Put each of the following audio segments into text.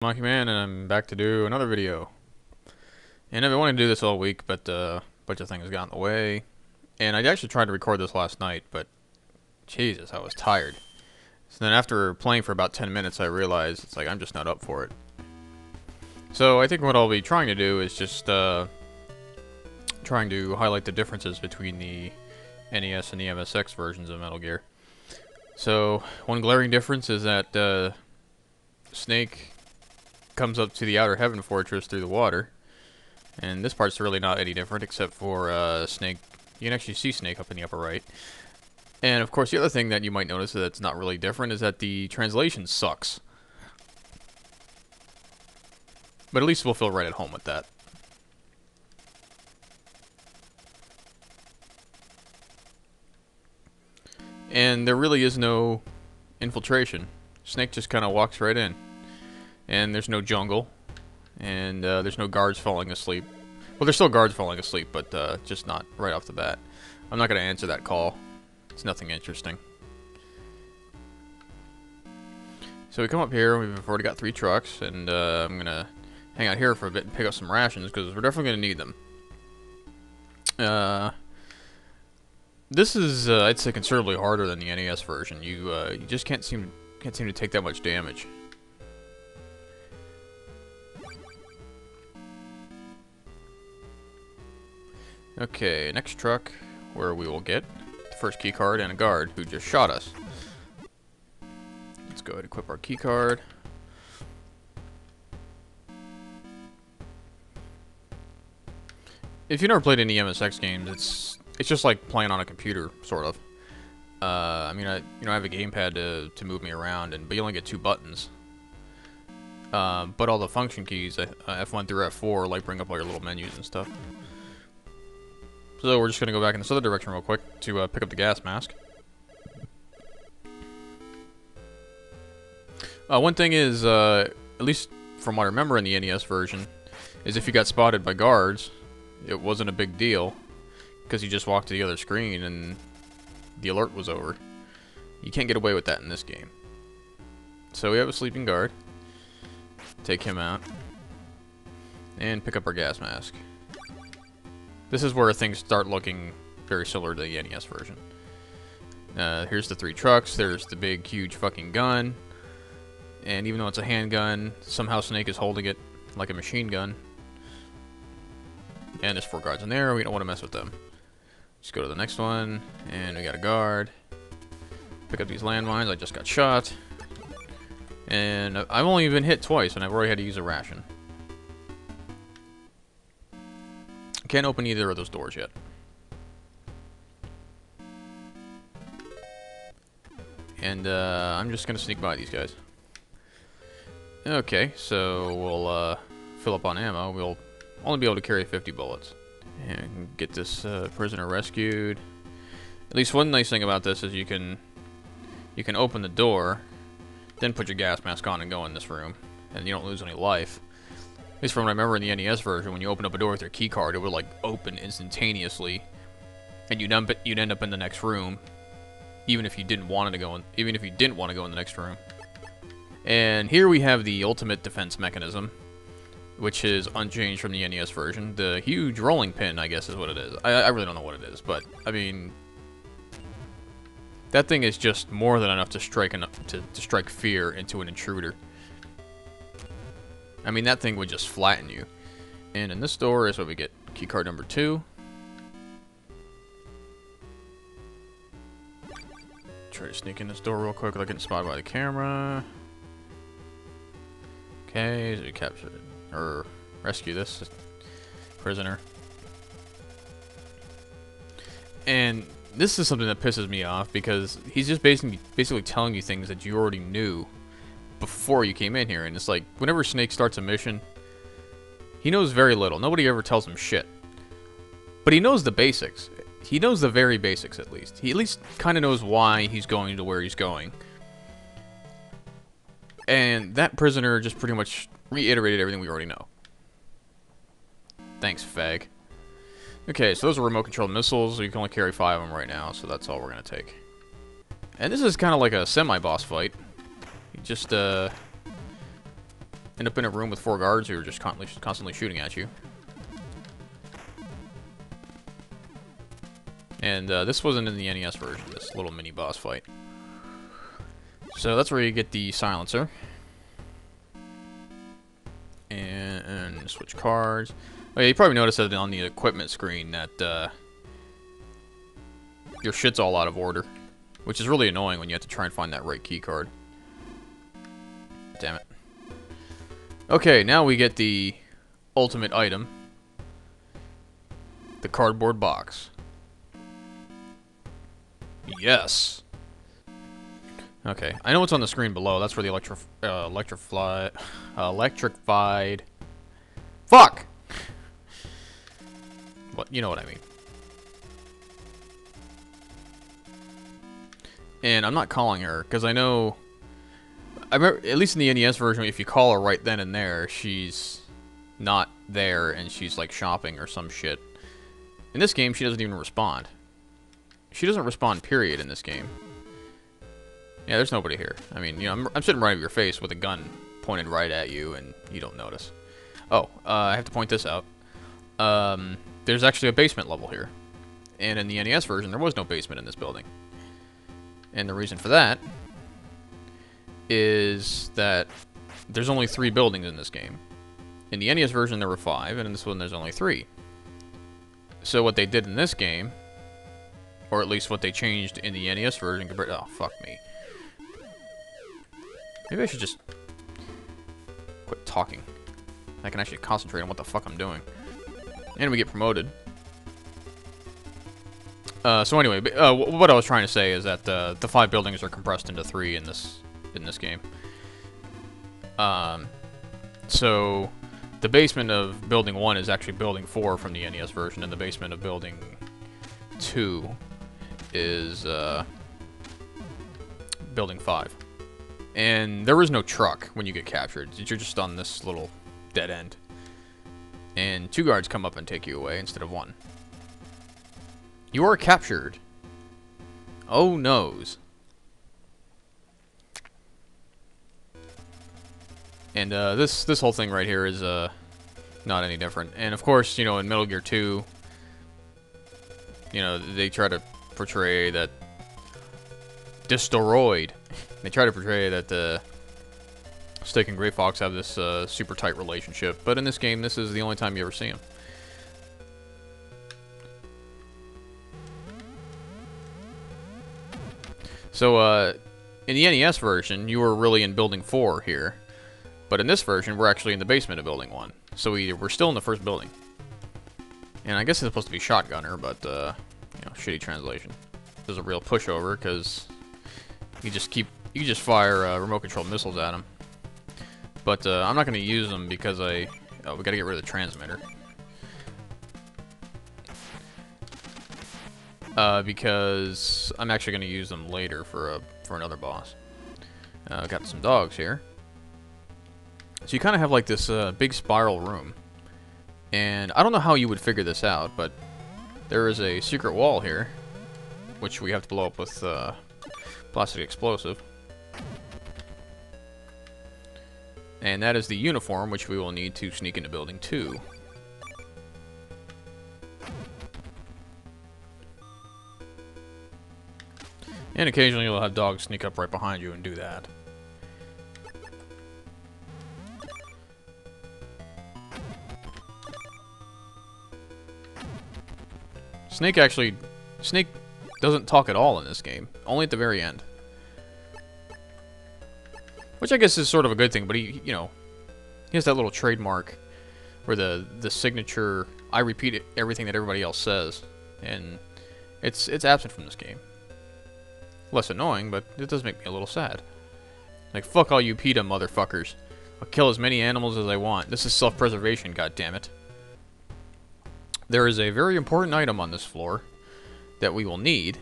Monkey Man, and I'm back to do another video. And I've been wanting to do this all week, but a bunch of things got in the way. And I actually tried to record this last night, but Jesus, I was tired. So then after playing for about 10 minutes, I realized it's like I'm just not up for it. So I think what I'll be trying to do is just trying to highlight the differences between the NES and the MSX versions of Metal Gear. So one glaring difference is that Snake comes up to the Outer Heaven Fortress through the water, and this part's really not any different except for Snake. You can actually see Snake up in the upper right. And of course the other thing that you might notice that's not really different is that the translation sucks. But at least we'll feel right at home with that. And there really is no infiltration. Snake just kind of walks right in. And there's no jungle, and there's no guards falling asleep. Well, there's still guards falling asleep, but just not right off the bat. I'm not going to answer that call. It's nothing interesting. So we come up here, we've already got 3 trucks, and I'm going to hang out here for a bit and pick up some rations, because we're definitely going to need them. This is, I'd say, considerably harder than the NES version. You just can't seem to take that much damage. Okay, next truck, where we will get the first key card and a guard who just shot us. Let's go ahead and equip our key card. If you've never played any MSX games, it's just like playing on a computer, sort of. I mean, I have a gamepad to move me around, but you only get 2 buttons. But all the function keys, F1 through F4, like bring up all your little menus and stuff. So we're just going to go back in this other direction real quick to pick up the gas mask. One thing is, at least from what I remember in the NES version, is if you got spotted by guards, it wasn't a big deal, because you just walked to the other screen and the alert was over. You can't get away with that in this game. So we have a sleeping guard. Take him out. And pick up our gas mask. This is where things start looking very similar to the NES version. Here's the 3 trucks. There's the big, huge fucking gun. And even though it's a handgun, somehow Snake is holding it like a machine gun. And there's 4 guards in there. We don't want to mess with them. Just go to the next one. And we got a guard. Pick up these landmines. I just got shot. And I've only been hit twice, and I've already had to use a ration. Can't open either of those doors yet. And I'm just gonna sneak by these guys. Okay, so we'll fill up on ammo. We'll only be able to carry 50 bullets. And get this prisoner rescued. At least one nice thing about this is you can open the door, then put your gas mask on and go in this room, and you don't lose any life. At least from what I remember in the NES version, when you open up a door with your key card, it would like open instantaneously, and you'd end up in the next room, even if you didn't want to go in. Even if you didn't want to go in the next room. And here we have the ultimate defense mechanism, which is unchanged from the NES version. The huge rolling pin, I guess, is what it is. I really don't know what it is, but I mean, that thing is just more than enough to strike fear into an intruder. I mean, that thing would just flatten you. And in this door is what we get. Keycard number 2. Try to sneak in this door real quick without getting spotted by the camera. Okay, so we capture it. Or rescue this prisoner. And this is something that pisses me off, because he's just basically telling you things that you already knew before you came in here. And it's like, whenever Snake starts a mission, he knows very little. Nobody ever tells him shit. But he knows the basics. He knows the very basics, at least. He at least kind of knows why he's going to where he's going. And that prisoner just pretty much reiterated everything we already know. Thanks, fag. Okay, so those are remote-controlled missiles. You can only carry 5 of them right now, so that's all we're going to take. And this is kind of like a semi-boss fight. You just, end up in a room with 4 guards who are just constantly shooting at you. And this wasn't in the NES version, this little mini boss fight. So that's where you get the silencer. And switch cards. Oh yeah, you probably noticed that on the equipment screen that your shit's all out of order. Which is really annoying when you have to try and find that right key card. Damn it. Okay, now we get the ultimate item. The cardboard box. Yes! Okay, I know what's on the screen below. That's where the electrified... Fuck! What? You know what I mean. And I'm not calling her, because I know... I remember, at least in the NES version, if you call her right then and there, she's not there, and she's, like, shopping or some shit. In this game, she doesn't even respond. She doesn't respond, period, in this game. Yeah, there's nobody here. I mean, you know, I'm sitting right over your face with a gun pointed right at you, and you don't notice. Oh, I have to point this out. There's actually a basement level here. And in the NES version, there was no basement in this building. And the reason for that is that there's only 3 buildings in this game. In the NES version, there were 5, and in this one, there's only 3. So what they did in this game, or at least what they changed in the NES version compared to... Oh, fuck me. Maybe I should just quit talking. I can actually concentrate on what the fuck I'm doing. And we get promoted. So anyway, what I was trying to say is that the 5 buildings are compressed into 3 in this game. So the basement of Building 1 is actually Building 4 from the NES version, and the basement of Building 2 is Building 5. And there is no truck when you get captured. You're just on this little dead end. And 2 guards come up and take you away instead of 1. You are captured. Oh noes. And this whole thing right here is not any different. And of course, you know, in Metal Gear 2, you know, they try to portray that Distoroid. They try to portray that Stick and Gray Fox have this super tight relationship, but in this game, this is the only time you ever see them. So, in the NES version, you were really in Building 4 here, but in this version, we're actually in the basement of Building 1. So we're still in the first building. And I guess it's supposed to be Shotgunner, but, you know, shitty translation. There's a real pushover, because you just fire remote-controlled missiles at him. But I'm not going to use them because we got to get rid of the transmitter. Because I'm actually going to use them later for another boss. Got some dogs here. So you kind of have like this big spiral room. And I don't know how you would figure this out, but there is a secret wall here, which we have to blow up with plastic explosive. And that is the uniform, which we will need to sneak into Building 2. And occasionally you'll have dogs sneak up right behind you and do that. Snake doesn't talk at all in this game, only at the very end. Which I guess is sort of a good thing, but he has that little trademark where the signature, I repeat everything that everybody else says, and it's absent from this game. Less annoying, but it does make me a little sad. Like, fuck all you PETA motherfuckers. I'll kill as many animals as I want. This is self-preservation, goddammit. There is a very important item on this floor that we will need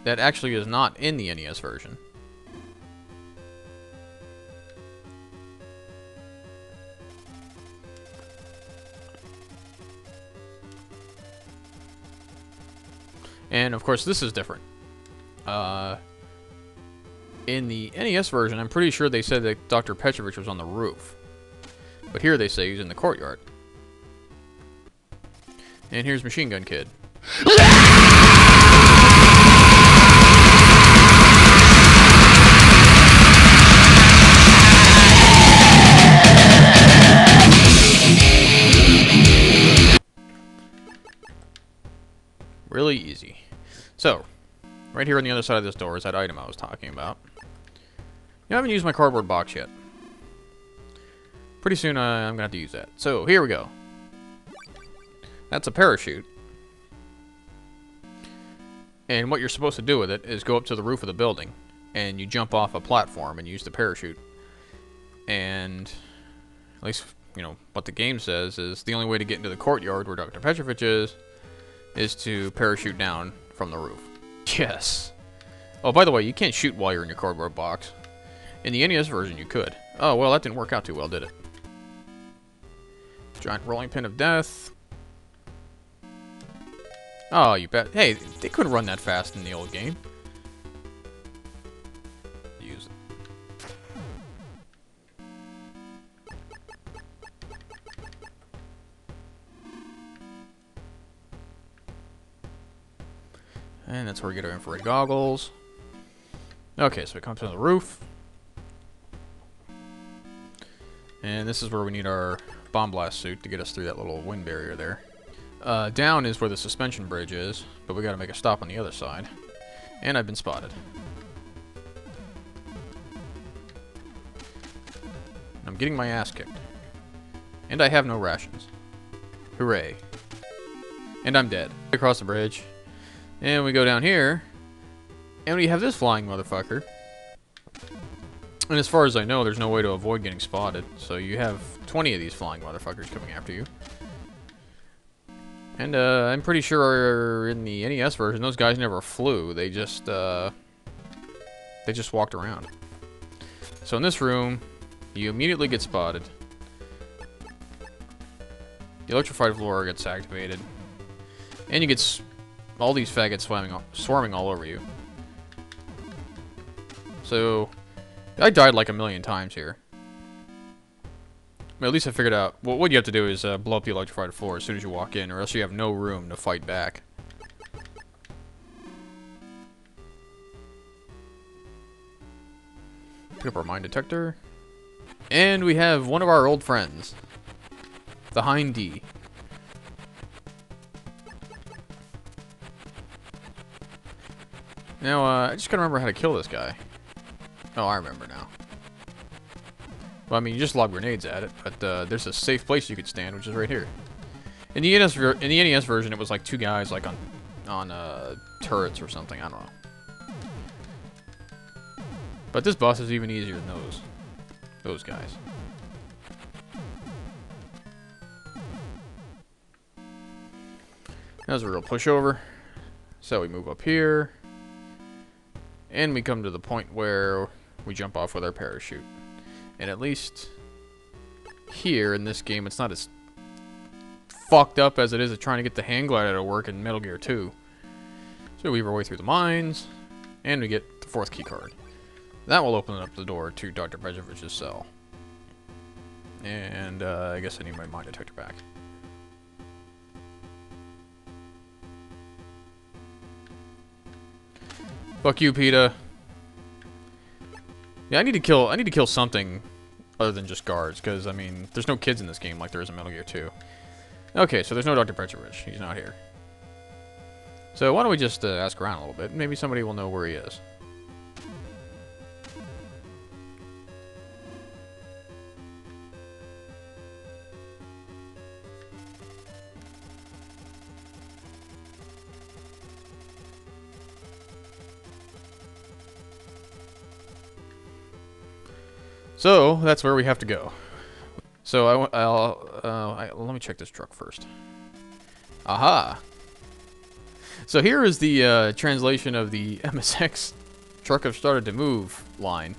that actually is not in the NES version. And of course this is different. In the NES version, I'm pretty sure they said that Dr. Petrovich was on the roof. But here they say he's in the courtyard. And here's Machine Gun Kid. Really easy. So, right here on the other side of this door is that item I was talking about. I haven't used my cardboard box yet. Pretty soon I'm going to have to use that. So, here we go. That's a parachute. And what you're supposed to do with it is go up to the roof of the building. And you jump off a platform and use the parachute. And, at least, you know, what the game says is the only way to get into the courtyard where Dr. Petrovich is to parachute down from the roof. Yes. Oh, by the way, you can't shoot while you're in your cardboard box. In the NES version, you could. Oh, well, that didn't work out too well, did it? Giant rolling pin of death. Oh, you bet. Hey, they couldn't run that fast in the old game. Use it. And that's where we get our infrared goggles. Okay, so we come to the roof. And this is where we need our bomb blast suit to get us through that little wind barrier there. Down is where the suspension bridge is, but we gotta make a stop on the other side. And I've been spotted. I'm getting my ass kicked. And I have no rations. Hooray. And I'm dead. Across the bridge. And we go down here. And we have this flying motherfucker. And as far as I know, there's no way to avoid getting spotted. So you have 20 of these flying motherfuckers coming after you. And I'm pretty sure in the NES version, those guys never flew. They just walked around. So in this room, you immediately get spotted. The electrified floor gets activated. And you get all these faggots swarming all over you. So, I died like a million times here. But at least I figured out, well, what you have to do is blow up the electrified floor as soon as you walk in, or else you have no room to fight back. Pick up our mine detector. And we have one of our old friends. The Hind D. Now, I just gotta remember how to kill this guy. Oh, I remember now. Well, I mean, you just lob grenades at it, but there's a safe place you could stand, which is right here. In the NES version, it was like two guys like on turrets or something. I don't know. But this boss is even easier than those guys. That was a real pushover. So we move up here. And we come to the point where we jump off with our parachute. And at least here in this game, it's not as fucked up as it is at trying to get the hand glider to work in Metal Gear 2. So we weave our way through the mines, and we get the fourth key card. That will open up the door to Dr. Petrovich's cell. And I guess I need my mine detector back. Fuck you, PETA. Yeah, I need to kill something other than just guards, because, I mean, there's no kids in this game like there is in Metal Gear 2. Okay, so there's no Dr. Petrovich. He's not here. So why don't we just ask around a little bit. Maybe somebody will know where he is. So, that's where we have to go. So, let me check this truck first. Aha! So here is the translation of the MSX truck have started to move line.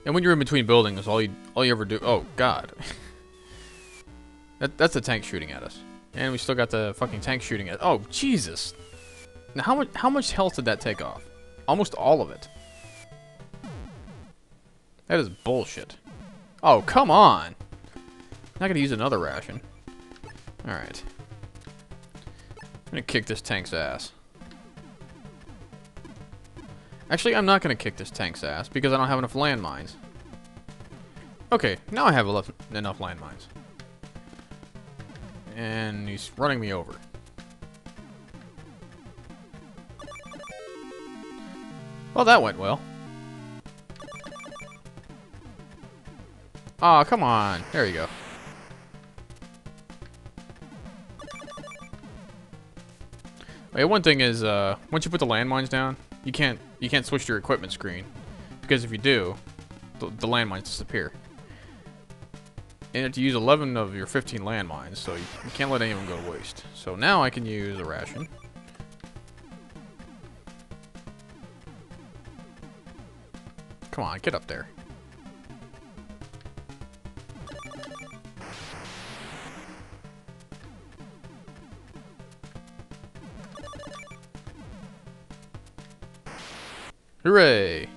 And when you're in between buildings, all you ever do... Oh, God. That's the tank shooting at us. And we still got the fucking tank shooting at... Oh, Jesus! Now, how much health did that take off? Almost all of it. That is bullshit. Oh, come on! Not gonna use another ration. Alright. I'm gonna kick this tank's ass. Actually, I'm not gonna kick this tank's ass because I don't have enough landmines. Okay, now I have enough landmines. And he's running me over. Well, that went well. Aw, come on. There you go. Okay, one thing is, once you put the landmines down, you can't switch to your equipment screen, because if you do, the landmines disappear. And you have to use 11 of your 15 landmines, so you can't let any of them go to waste. So now I can use a ration. Come on, get up there. Hooray!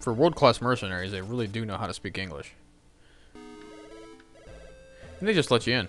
For world-class mercenaries, they really do know how to speak English. And they just let you in.